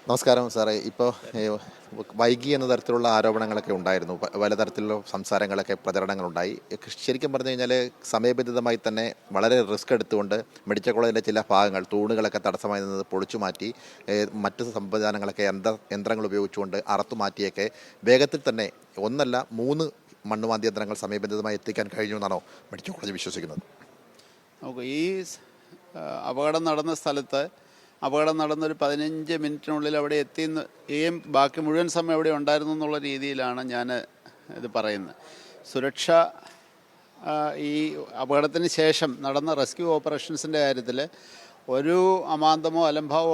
നമസ്കാരം സാറേ. ഇപ്പോൾ വൈകി എന്ന തരത്തിലുള്ള ആരോപണങ്ങളൊക്കെ ഉണ്ടായിരുന്നു. പലതരത്തിലുള്ള സംസാരങ്ങളൊക്കെ പ്രചരണങ്ങളുണ്ടായി. ശരിക്കും പറഞ്ഞു കഴിഞ്ഞാൽ സമയബന്ധിതമായി തന്നെ വളരെ റിസ്ക് എടുത്തുകൊണ്ട് മെഡിക്കൽ കോളേജിലെ ചില ഭാഗങ്ങൾ തൂണുകളൊക്കെ തടസ്സമായി നിന്നത് പൊളിച്ചു മാറ്റി, മറ്റ് സംവിധാനങ്ങളൊക്കെ യന്ത്രങ്ങൾ ഉപയോഗിച്ചുകൊണ്ട് അറുത്തു മാറ്റിയൊക്കെ വേഗത്തിൽ തന്നെ ഒന്നല്ല 3 മണ്ണുമാന്തി യന്ത്രങ്ങൾ സമയബന്ധിതമായി എത്തിക്കാൻ കഴിഞ്ഞു എന്നാണോ മെഡിക്കൽ കോളേജ് വിശ്വസിക്കുന്നത്? നമുക്ക് ഈ അപകടം നടന്ന സ്ഥലത്ത് അപകടം നടന്നൊരു 15 മിനിറ്റിനുള്ളിൽ അവിടെ എത്തിയും ബാക്കി മുഴുവൻ സമയം അവിടെ ഉണ്ടായിരുന്നു എന്നുള്ള രീതിയിലാണ് ഞാൻ ഇത് പറയുന്നത്. സുരക്ഷ ഈ അപകടത്തിന് ശേഷം നടന്ന റെസ്ക്യൂ ഓപ്പറേഷൻസിൻ്റെ കാര്യത്തിൽ ഒരു അമാന്തമോ അലംഭാവമോ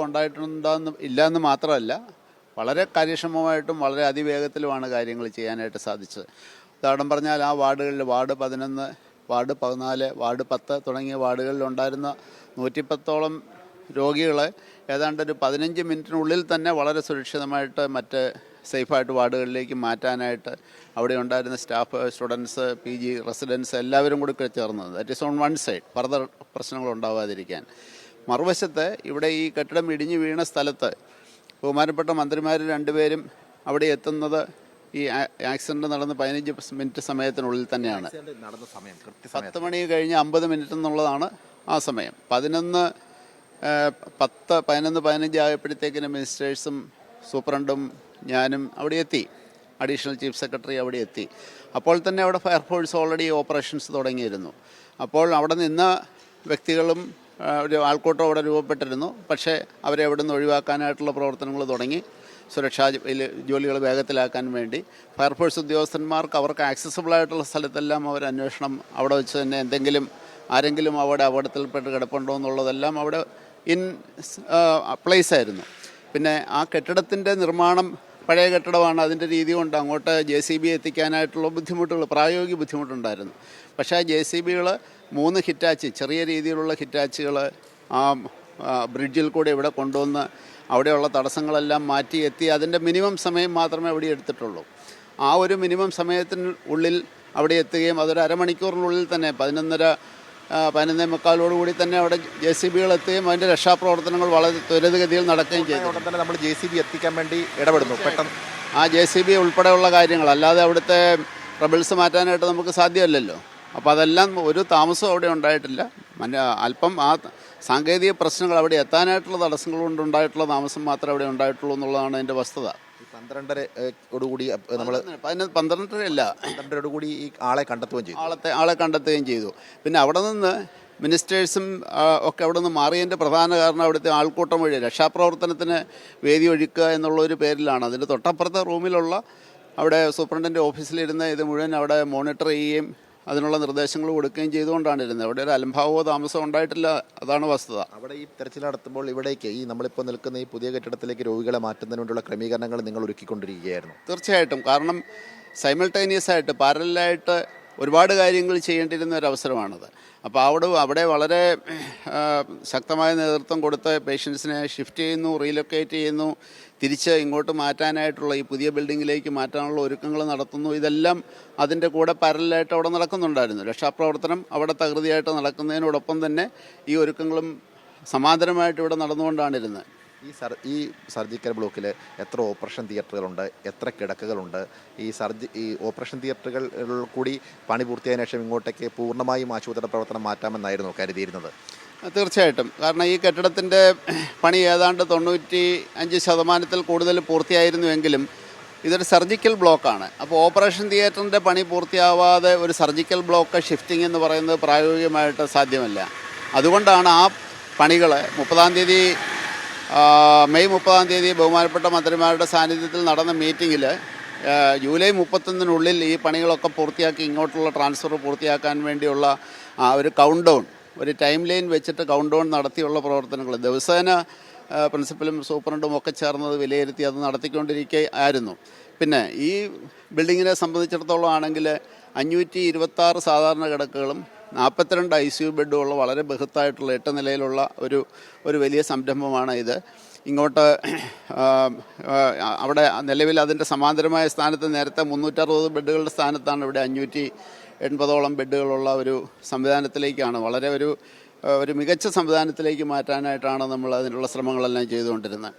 ഇല്ലയെന്ന് മാത്രമല്ല, വളരെ കാര്യക്ഷമമായിട്ടും വളരെ അതിവേഗത്തിലുമാണ് കാര്യങ്ങൾ ചെയ്യാനായിട്ട് സാധിച്ചത്. ഉദാഹരണം പറഞ്ഞാൽ ആ വാർഡുകളിൽ വാർഡ് 11, വാർഡ് 14, വാർഡ് 10 തുടങ്ങിയ വാർഡുകളിലുണ്ടായിരുന്ന 110ഓളം രോഗികളെ ഏതാണ്ട് ഒരു 15 മിനിറ്റിനുള്ളിൽ തന്നെ വളരെ സുരക്ഷിതമായിട്ട് മറ്റ് സേഫായിട്ട് വാർഡുകളിലേക്ക് മാറ്റാനായിട്ട് അവിടെ ഉണ്ടായിരുന്ന സ്റ്റാഫ്, സ്റ്റുഡൻസ്, PG റെസിഡൻസ് എല്ലാവരും കൂടി ചേർന്നത്. That is on one side, further പ്രശ്നങ്ങൾ ഉണ്ടാവാതിരിക്കാൻ. മറുവശത്ത് ഇവിടെ ഈ കെട്ടിടം ഇടിഞ്ഞു വീണ സ്ഥലത്ത് ബഹുമാനപ്പെട്ട മന്ത്രിമാർ 2 പേരും അവിടെ എത്തുന്നത് ഈ ആക്സിഡൻറ്റ് നടന്ന് 15 മിനിറ്റ് സമയത്തിനുള്ളിൽ തന്നെയാണ്. 10 മണി കഴിഞ്ഞ് 50 മിനിറ്റ് എന്നുള്ളതാണ് ആ സമയം. 11:15 ആയപ്പോഴത്തേക്കിന് മിനിസ്റ്റേഴ്സും സൂപ്രണ്ടും ഞാനും അവിടെ എത്തി. അഡീഷണൽ ചീഫ് സെക്രട്ടറി അവിടെ എത്തി. അപ്പോൾ തന്നെ അവിടെ ഫയർഫോഴ്സ് ഓൾറെഡി ഓപ്പറേഷൻസ് തുടങ്ങിയിരുന്നു. അപ്പോൾ അവിടെ നിന്ന വ്യക്തികളും ഒരു ആൾക്കൂട്ടം അവിടെ രൂപപ്പെട്ടിരുന്നു. പക്ഷേ അവരെ അവിടെ നിന്ന് ഒഴിവാക്കാനായിട്ടുള്ള പ്രവർത്തനങ്ങൾ തുടങ്ങി. സുരക്ഷാ ജോലികൾ വേഗത്തിലാക്കാൻ വേണ്ടി ഫയർഫോഴ്സ് ഉദ്യോഗസ്ഥന്മാർക്ക് അവർക്ക് ആക്സസിബിളായിട്ടുള്ള സ്ഥലത്തെല്ലാം അവർ അന്വേഷണം അവിടെ വെച്ച് തന്നെ ആരെങ്കിലും അവിടെ അപകടത്തിൽപ്പെട്ട് കിടപ്പുണ്ടോ എന്നുള്ളതെല്ലാം അവിടെ ഇൻ പ്ലേസ് ആയിരുന്നു. പിന്നെ ആ കെട്ടിടത്തിൻ്റെ നിർമ്മാണം പഴയ കെട്ടിടമാണ്. അതിൻ്റെ രീതി കൊണ്ട് അങ്ങോട്ട് JCB എത്തിക്കാനായിട്ടുള്ള പ്രായോഗിക ബുദ്ധിമുട്ടുണ്ടായിരുന്നു. പക്ഷേ ആ JCBകൾ 3 ഹിറ്റാച്ച്, ചെറിയ രീതിയിലുള്ള ഹിറ്റാച്ചുകൾ ആ ബ്രിഡ്ജിൽ കൂടെ ഇവിടെ കൊണ്ടുവന്ന് അവിടെയുള്ള തടസ്സങ്ങളെല്ലാം മാറ്റി എത്തി. അതിൻ്റെ മിനിമം സമയം മാത്രമേ അവിടെ എടുത്തിട്ടുള്ളൂ. ആ ഒരു മിനിമം സമയത്തിനുള്ളിൽ അവിടെ എത്തുകയും അതൊരു അരമണിക്കൂറിനുള്ളിൽ തന്നെ 11:15 തന്നെ അവിടെ JCBകൾ എത്തുകയും അതിൻ്റെ രക്ഷാപ്രവർത്തനങ്ങൾ വളരെ ത്വരിതഗതിയിൽ നടക്കുകയും ചെയ്തു. ഉടൻ തന്നെ നമ്മൾ JCB എത്തിക്കാൻ വേണ്ടി ഇടപെടുന്നു പെട്ടെന്ന്. ആ JCB ഉൾപ്പെടെയുള്ള കാര്യങ്ങൾ, അല്ലാതെ അവിടുത്തെ റബിൾസ് മാറ്റാനായിട്ട് നമുക്ക് സാധ്യമല്ലല്ലോ. അപ്പോൾ അതെല്ലാം ഒരു താമസവും അവിടെ ഉണ്ടായിട്ടില്ല. അല്പം ആ സാങ്കേതിക പ്രശ്നങ്ങൾ, അവിടെ എത്താനായിട്ടുള്ള തടസ്സങ്ങൾ കൊണ്ടുണ്ടായിട്ടുള്ള താമസം മാത്രമേ അവിടെ ഉണ്ടായിട്ടുള്ളൂ എന്നുള്ളതാണ് അതിൻ്റെ വസ്തുത. 12:30 നമ്മൾ 12:30 ഈ ആളെ കണ്ടെത്തുകയും ചെയ്തു. ആളെ കണ്ടെത്തുകയും ചെയ്തു. പിന്നെ അവിടെ നിന്ന് മിനിസ്റ്റേഴ്സും ഒക്കെ അവിടെ നിന്ന് മാറിയതിൻ്റെ പ്രധാന കാരണം അവിടുത്തെ ആൾക്കൂട്ടം വഴി രക്ഷാപ്രവർത്തനത്തിന് വേദി ഒരുക്കുക എന്നുള്ളൊരു പേരിലാണ്. അതിൻ്റെ തൊട്ടപ്പുറത്തെ റൂമിലുള്ള അവിടെ സൂപ്രണ്ടിൻ്റെ ഓഫീസിലിരുന്ന് ഇത് മുഴുവൻ അവിടെ മോണിറ്റർ ചെയ്യുകയും അതിനുള്ള നിർദ്ദേശങ്ങൾ കൊടുക്കുകയും ചെയ്തുകൊണ്ടാണ് ഇരുന്നത്. അവിടെ ഒരു അലംഭാവമോ താമസമോ ഉണ്ടായിട്ടില്ല. അതാണ് വസ്തുത. അവിടെ ഈ തെരച്ചിൽ നടത്തുമ്പോൾ ഇവിടേക്ക് നമ്മളിപ്പോൾ നിൽക്കുന്ന ഈ പുതിയ കെട്ടിടത്തിലേക്ക് രോഗികളെ മാറ്റുന്നതിന് വേണ്ടിയുള്ള ക്രമീകരണങ്ങൾ നിങ്ങൾ ഒരുക്കിക്കൊണ്ടിരിക്കുകയായിരുന്നു? തീർച്ചയായിട്ടും. കാരണം സൈമൾട്ടേനിയസ് ആയിട്ട്, പാരലായിട്ട് ഒരുപാട് കാര്യങ്ങൾ ചെയ്യേണ്ടിയിരുന്ന ഒരു അവസരമാണത്. അപ്പോൾ അവിടെ വളരെ ശക്തമായ നേതൃത്വം കൊടുത്ത് പേഷ്യൻസിനെ ഷിഫ്റ്റ് ചെയ്യുന്നു, റീലൊക്കേറ്റ് ചെയ്യുന്നു, തിരിച്ച് ഇങ്ങോട്ട് മാറ്റാനായിട്ടുള്ള ഈ പുതിയ ബിൽഡിങ്ങിലേക്ക് മാറ്റാനുള്ള ഒരുക്കങ്ങൾ നടത്തുന്നു. ഇതെല്ലാം അതിൻ്റെ കൂടെ പാരലായിട്ട് അവിടെ നടക്കുന്നുണ്ടായിരുന്നു. രക്ഷാപ്രവർത്തനം അവിടെ തകൃതിയായിട്ട് നടക്കുന്നതിനോടൊപ്പം തന്നെ ഈ ഒരുക്കങ്ങളും സമാന്തരമായിട്ട് ഇവിടെ നടന്നുകൊണ്ടാണിരുന്നത്. ഈ സർജിക്കൽ ബ്ലോക്കിൽ എത്ര ഓപ്പറേഷൻ തിയേറ്ററുകളുണ്ട്, എത്ര കിടക്കകളുണ്ട്? ഈ ഓപ്പറേഷൻ തിയേറ്ററുകൾ കൂടി പണി പൂർത്തിയായതിനു ശേഷം ഇങ്ങോട്ടേക്ക് പൂർണ്ണമായും ആശുപത്രി പ്രവർത്തനം മാറ്റാമെന്നായിരുന്നു കരുതിയിരുന്നത്? തീർച്ചയായിട്ടും. കാരണം ഈ കെട്ടിടത്തിൻ്റെ പണി ഏതാണ്ട് 95% കൂടുതൽ പൂർത്തിയായിരുന്നുവെങ്കിലും ഇതൊരു സർജിക്കൽ ബ്ലോക്കാണ്. അപ്പോൾ ഓപ്പറേഷൻ തിയേറ്ററിൻ്റെ പണി പൂർത്തിയാവാതെ ഒരു സർജിക്കൽ ബ്ലോക്ക് ഷിഫ്റ്റിംഗ് എന്ന് പറയുന്നത് പ്രായോഗികമായിട്ട് സാധ്യമല്ല. അതുകൊണ്ടാണ് ആ പണികൾ മെയ് 30 ബഹുമാനപ്പെട്ട മന്ത്രിമാരുടെ സാന്നിധ്യത്തിൽ നടന്ന മീറ്റിങ്ങിൽ ജൂലൈ 31 ഈ പണികളൊക്കെ പൂർത്തിയാക്കി ഇങ്ങോട്ടുള്ള ട്രാൻസ്ഫർ പൂർത്തിയാക്കാൻ വേണ്ടിയുള്ള ഒരു കൗണ്ട് ഡൗൺ, ഒരു ടൈം ലൈൻ വെച്ചിട്ട് കൗണ്ട് ഡൗൺ നടത്തിയുള്ള പ്രവർത്തനങ്ങൾ ദിവസേന പ്രിൻസിപ്പലും സൂപ്രണ്ടും ഒക്കെ ചേർന്നത് വിലയിരുത്തി അത് നടത്തിക്കൊണ്ടിരിക്കുകയായിരുന്നു. പിന്നെ ഈ ബിൽഡിങ്ങിനെ സംബന്ധിച്ചിടത്തോളം ആണെങ്കിൽ 526 സാധാരണ കിടക്കകളും 42 ICU ബെഡുള്ള വളരെ ബൃഹത്തായിട്ടുള്ള 8 നിലയിലുള്ള ഒരു വലിയ സംരംഭമാണ് ഇത്. ഇങ്ങോട്ട് അവിടെ നിലവിൽ അതിൻ്റെ സമാന്തരമായ സ്ഥാനത്ത് നേരത്തെ 360 ബെഡുകളുടെ സ്ഥാനത്താണ് ഇവിടെ 580ഓളം ബെഡുകളുള്ള ഒരു സംവിധാനത്തിലേക്കാണ്, വളരെ ഒരു മികച്ച സംവിധാനത്തിലേക്ക് മാറ്റാനായിട്ടാണ് നമ്മൾ അതിനുള്ള ശ്രമങ്ങളെല്ലാം ചെയ്തുകൊണ്ടിരുന്നത്.